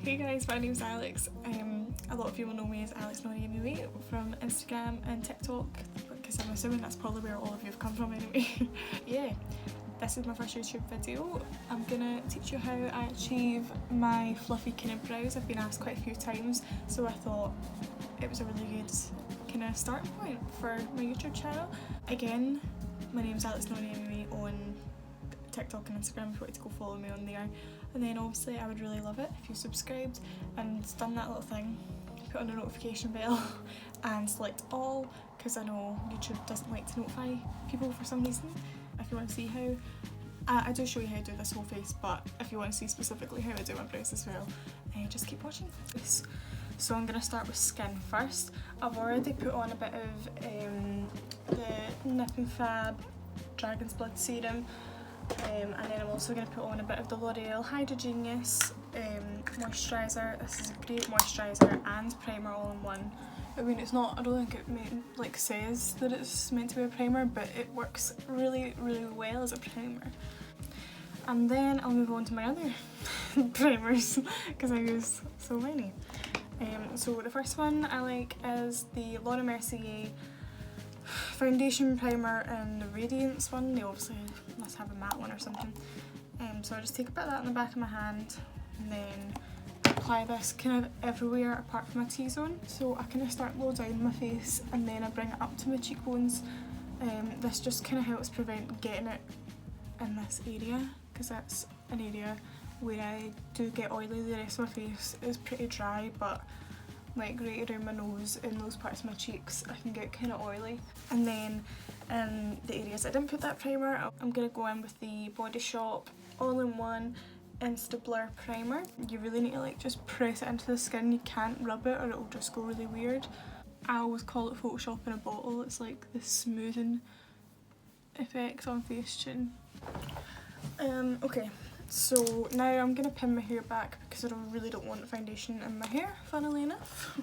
Hey guys, my name's Alex. A lot of you will know me as Alex Loreal from Instagram and TikTok, because I'm assuming that's probably where all of you have come from anyway. Yeah, this is my first YouTube video. I'm gonna teach you how I achieve my fluffy kind of brows. I've been asked quite a few times, so I thought it was a really good kind of starting point for my YouTube channel. Again, my name's Alex Loreal on TikTok and Instagram if you want to go follow me on there. And then obviously I would really love it if you subscribed and done that little thing, put on the notification bell and select all, because I know YouTube doesn't like to notify people for some reason. If you want to see how, I do show you how to do this whole face, but if you want to see specifically how I do my brows as well, just keep watching. So I'm going to start with skin first. I've already put on a bit of the Nip and Fab Dragon's Blood Serum. And then I'm also going to put on a bit of the L'Oreal Hydra Moisturiser. This is a great moisturiser and primer all in one. I mean, it's not, I don't think it says that it's meant to be a primer, but it works really, really well as a primer. And then I'll move on to my other primers, because I use so many. So the first one I like is the Mercier foundation primer and the Radiance one. They obviously must have a matte one or something. So I just take a bit of that in the back of my hand and then apply this kind of everywhere apart from my T-zone. So I kind of start low down my face and then I bring it up to my cheekbones. This just kind of helps prevent getting it in this area, because that's an area where I do get oily. The rest of my face is pretty dry, but like right around my nose and those parts of my cheeks I can get kind of oily. And then in the areas I didn't put that primer, I'm going to go in with the Body Shop all-in-one Insta Blur primer. You really need to like just press it into the skin, you can't rub it or it'll just go really weird. I always call it Photoshop in a bottle. It's like the smoothing effect on Facetune. Okay. So now I'm going to pin my hair back because I really don't want foundation in my hair, funnily enough.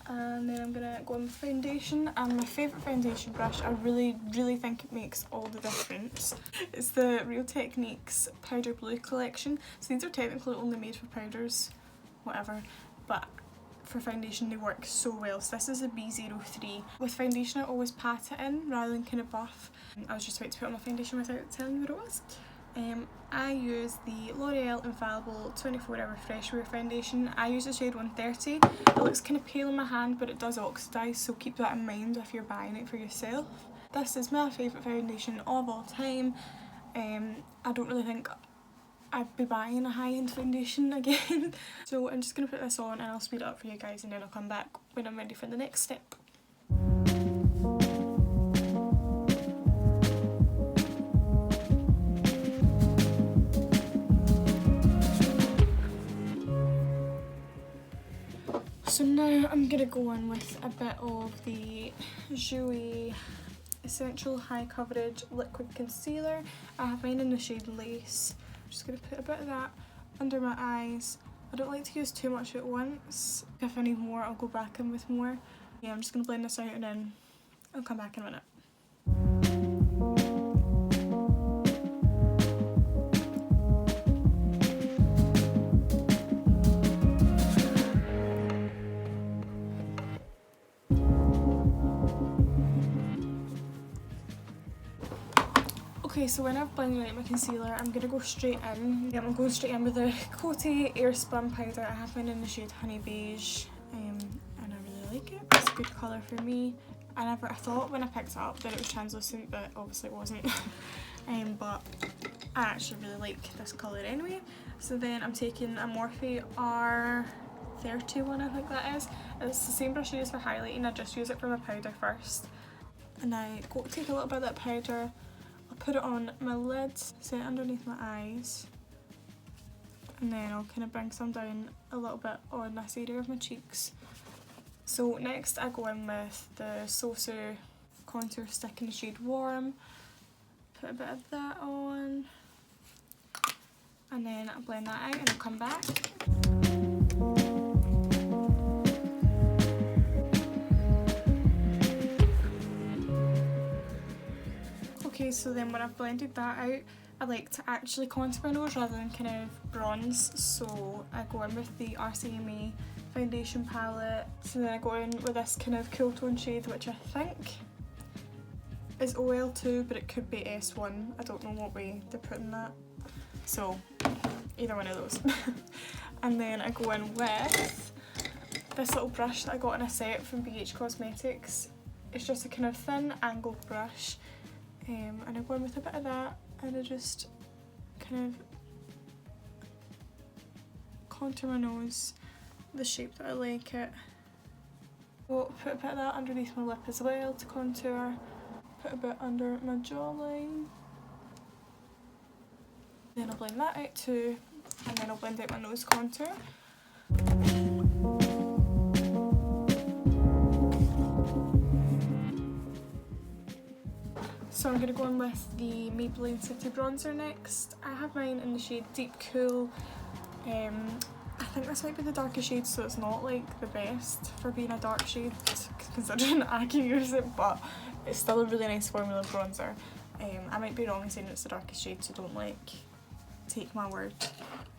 And then I'm going to go in with foundation, and my favourite foundation brush, I really think it makes all the difference. It's the Real Techniques Powder Blue collection. So these are technically only made for powders, whatever, but for foundation they work so well. So this is a B03. With foundation I always pat it in rather than kind of buff. I was just about to put on my foundation without telling you what it was. I use the L'Oreal Infallible 24-Hour Freshwear foundation. I use the shade 130. It looks kind of pale in my hand, but it does oxidise, so keep that in mind if you're buying it for yourself. This is my favourite foundation of all time. I don't really think I'd be buying a high-end foundation again. So I'm just going to put this on and I'll speed it up for you guys, and then I'll come back when I'm ready for the next step. So now I'm going to go in with a bit of the Jouer Essential High Coverage Liquid Concealer. I have mine in the shade Lace. I'm just going to put a bit of that under my eyes. I don't like to use too much at once. If I need more, I'll go back in with more. Yeah, I'm just going to blend this out and then I'll come back in a minute. Okay, so when I've blended out my concealer, I'm going to go straight in. I'm going straight in with the Coty Airspun powder. I have mine in the shade Honey Beige, and I really like it. It's a good colour for me. I thought when I picked it up that it was translucent, but obviously it wasn't. But I actually really like this colour anyway. So then I'm taking a Morphe R31, I think that is. It's the same brush I use for highlighting. I just use it for my powder first. And I take a little bit of that powder, put it on my lids, set it underneath my eyes, and then I'll kind of bring some down a little bit on this area of my cheeks. So next I go in with the Sosu contour stick in the shade Warm, put a bit of that on, and then I'll blend that out and I'll come back. Okay, so then when I've blended that out, I like to actually contour my nose rather than kind of bronze, so I go in with the RCMA foundation palette. So then I go in with this kind of cool tone shade, which I think is OL2, but it could be S1. I don't know what way they're putting that. So either one of those. And then I go in with this little brush that I got in a set from BH Cosmetics. It's just a kind of thin angled brush, and I go in with a bit of that, and I just kind of contour my nose the shape that I like it. So put a bit of that underneath my lip as well to contour. Put a bit under my jawline. Then I'll blend that out too, and then I'll blend out my nose contour. So I'm going to go in with the Maybelline City Bronzer next. I have mine in the shade Deep Cool. I think this might be the darkest shade, so it's not like the best for being a dark shade, considering I can use it, but it's still a really nice formula bronzer. I might be wrong in saying it's the darkest shade, so don't like take my word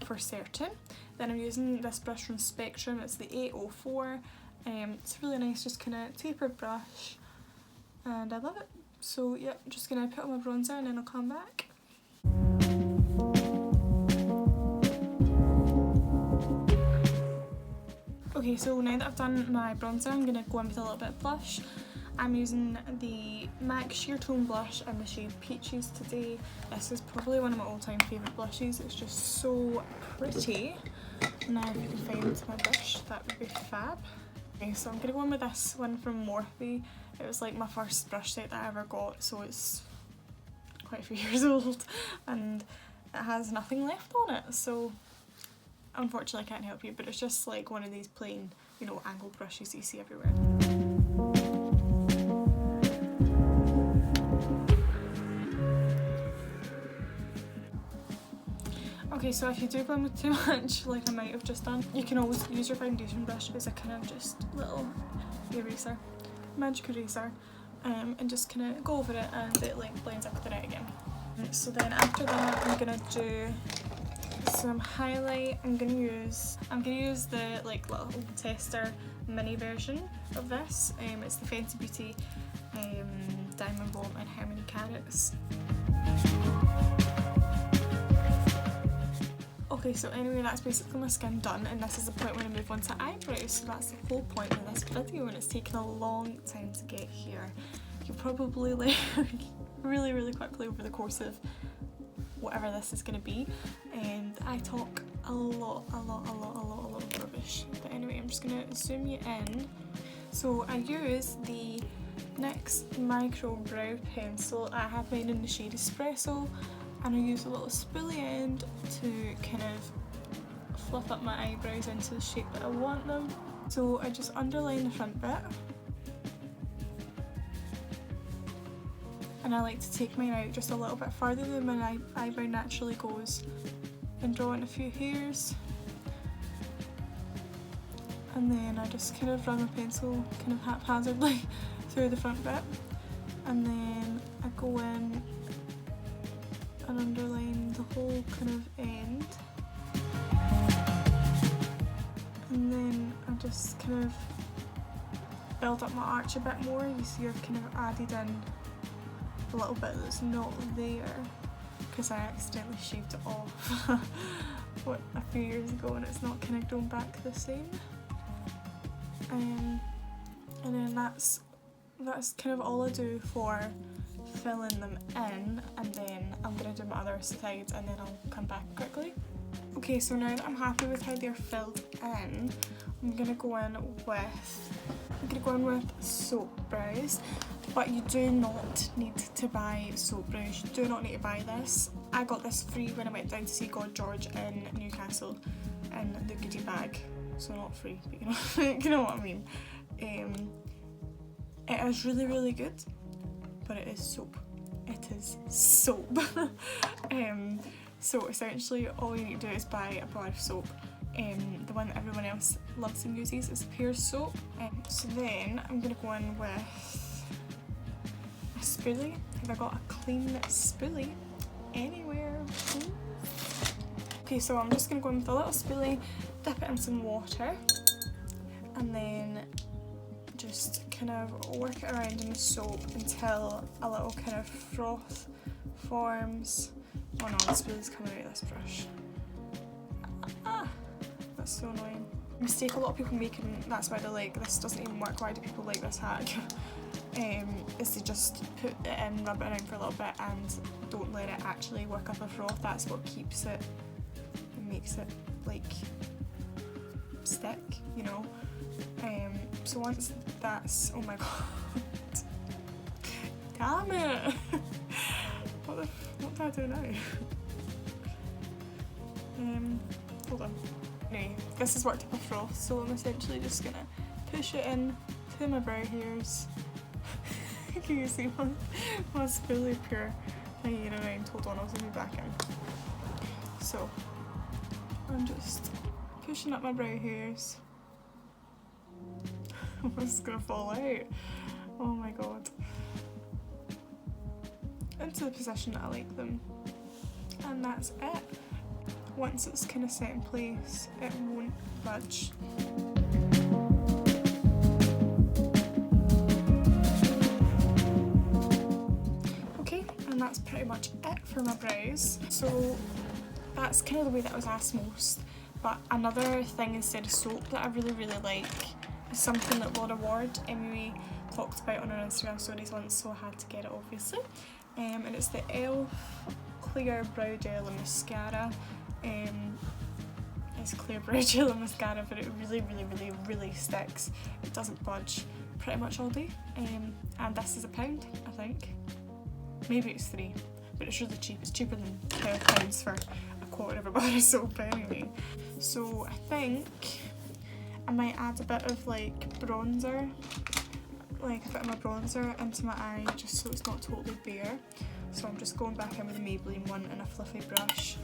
for certain. Then I'm using this brush from Spectrum, it's the 804. It's a really nice, just kind of tapered brush, and I love it. So yeah, I'm just going to put on my bronzer and then I'll come back. Okay, so now that I've done my bronzer, I'm going to go in with a little bit of blush. I'm using the MAC Sheertone blush in the shade Peaches today. This is probably one of my all-time favourite blushes. It's just so pretty. Now if you can find my brush, that would be fab. Okay, so I'm going to go in with this one from Morphe. It was like my first brush set that I ever got, so it's quite a few years old and it has nothing left on it, so unfortunately I can't help you, but it's just like one of these plain, you know, angled brushes you see everywhere. Okay, so if you do go in with too much, like I might have just done, you can always use your foundation brush as a kind of just little eraser, magic eraser, and just kind of go over it and it like blends up with it again. So then after that I'm gonna do some highlight. I'm gonna use the like little tester mini version of this. It's the Fenty Beauty Diamond Bomb and How Many Carats. Okay, so anyway, that's basically my skin done, and this is the point when I move on to eyebrows. So that's the whole point of this video, and it's taken a long time to get here. You'll probably learn really quickly over the course of whatever this is going to be, and I talk a lot of rubbish. But anyway, I'm just going to zoom you in. So I use the NYX Micro Brow Pencil. I have mine in the shade Espresso, and I use a little spoolie end to kind of fluff up my eyebrows into the shape that I want them. So I just underline the front bit, and I like to take mine out just a little bit further than my eyebrow naturally goes and draw in a few hairs, and then I just kind of run my pencil kind of haphazardly through the front bit, and then I go in and underline the whole kind of end, and then I just kind of build up my arch a bit more. You see I've kind of added in a little bit that's not there because I accidentally shaved it off a few years ago, and it's not kind of grown back the same. And then that's kind of all I do for filling them in, and then I'm going to do my other sides and then I'll come back quickly. Okay, so now that I'm happy with how they're filled in, I'm going to go in with soap brows, but you do not need to buy soap brows. You do not need to buy this. I got this free when I went down to see God George in Newcastle in the goodie bag, so not free, but you know what I mean. It is really good, but it is soap. It is soap. So essentially all you need to do is buy a bar of soap. The one that everyone else loves and uses is Pear soap. So then I'm going to go in with a spoolie. If I got a clean spoolie, anywhere. Okay, so I'm just going to go in with a little spoolie, dip it in some water, and then just kind of work it around in the soap until a little kind of froth forms. Oh no, the spoolie's coming out of this brush. That's so annoying. Mistake a lot of people make, and that's why they're like, this doesn't even work, why do people like this hack? Is to just put it in, rub it around for a little bit and don't let it actually work up a froth. That's what keeps it and makes it like stick, you know. So once that's, oh my god, damn it, what do I do now? Hold on. Anyway, this has worked up a froth, so I'm essentially just gonna push it in to my brow hairs. Can you see my spoolie pure hanging around? Hold on, I'll zoom you back in. So I'm just pushing up my brow hairs. This is gonna fall out. Oh my god. Into the position that I like them. And that's it. Once it's kind of set in place, it won't budge. Okay, and that's pretty much it for my brows. So that's kind of the way that I was asked most. But another thing instead of soap that I really like is something that Laura Ward talked about on her Instagram stories once, so I had to get it obviously. And it's the e.l.f. Clear Brow Gel and Mascara. It's clear brow gel and mascara, but it really sticks. It doesn't budge pretty much all day. And this is £1, I think. Maybe it's £3, but it's really cheap. It's cheaper than £12 for a quarter of a bar of soap anyway. So I think I might add a bit of like bronzer, like a bit of my bronzer into my eye, just so it's not totally bare. So I'm just going back in with a Maybelline one and a fluffy brush.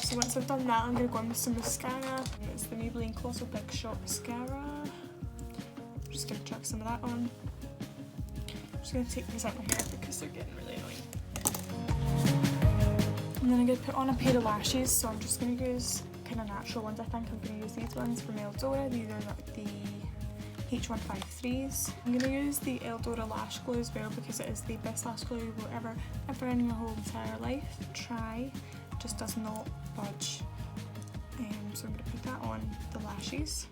So once I've done that, I'm going to go in with some mascara. It's the Maybelline Colossal Big Shot Mascara. I'm just going to chuck some of that on. I'm just going to take these out my hair because they're getting really annoying. And then I'm going to put on a pair of lashes, so I'm just going to use kind of natural ones. I think I'm going to use these ones from Eldora. These are like the H153s. I'm going to use the Eldora lash glue as well because it is the best lash glue you will ever in your whole entire life try. It just does not budge. So I'm going to put that on the lashes.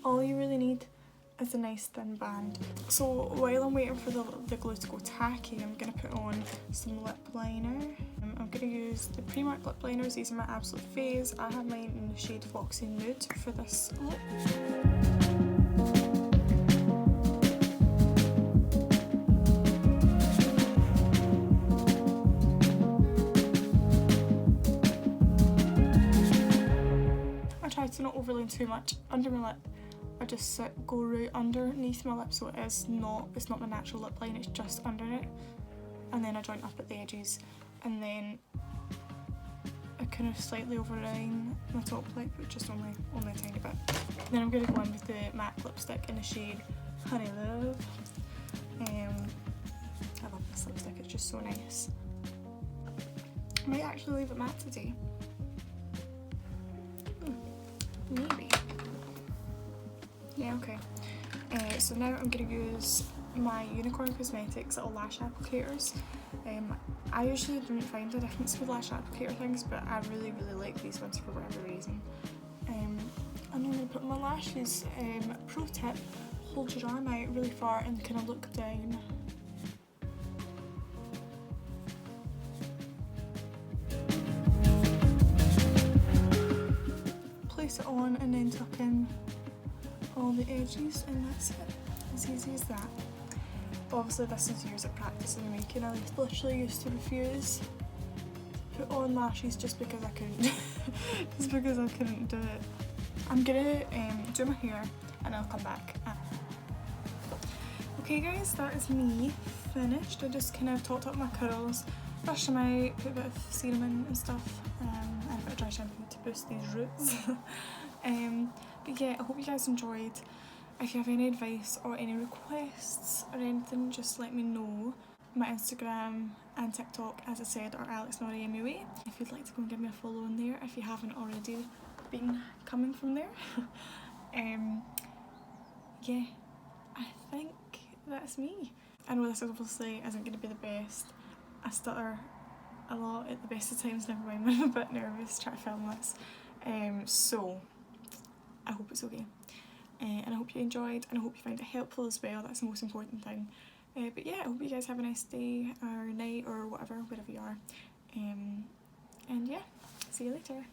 All you really need is a nice thin band. So while I'm waiting for the glue to go tacky, I'm going to put on some lip liner. I'm going to use the Primark lip liners. These are my absolute faves. I have mine in the shade Foxy Nude for this lip. I try to not overlay too much under my lip. I just go right underneath my lip, so it's not my natural lip line, it's just under it. And then I join up at the edges, and then I kind of slightly overline my top lip, but just only a tiny bit. Then I'm going to go in with the matte lipstick in the shade Honey Love. I love this lipstick, it's just so nice. I might actually leave it matte today. Maybe. Yeah, okay. So now I'm going to use my Unicorn Cosmetics little lash applicators. I usually don't find a difference with lash applicator things, but I really like these ones for whatever reason. And I'm going to put my lashes. Pro tip, hold your arm out really far and kind of look down. Place it on and then tuck in all the edges, and that's it. As easy as that. Obviously this is years of practice in the making. I literally used to refuse to put on lashes just because I couldn't just because I couldn't do it. I'm gonna do my hair and I'll come back. Okay guys, that is me finished. I just kind of topped up my curls, brushed them out, put a bit of serum in and stuff, and a bit of dry shampoo to boost these roots. But yeah, I hope you guys enjoyed. If you have any advice or any requests or anything, just let me know. My Instagram and TikTok, as I said, are AlexNoriMUA. If you'd like to go and give me a follow in there, if you haven't already been coming from there. Yeah, I think that's me. I know this obviously isn't going to be the best. I stutter a lot at the best of times, never mind when I'm a bit nervous trying to film this. So I hope it's okay. And I hope you enjoyed, and I hope you found it helpful as well. That's the most important thing. But yeah, I hope you guys have a nice day or night or whatever, wherever you are. And yeah, see you later.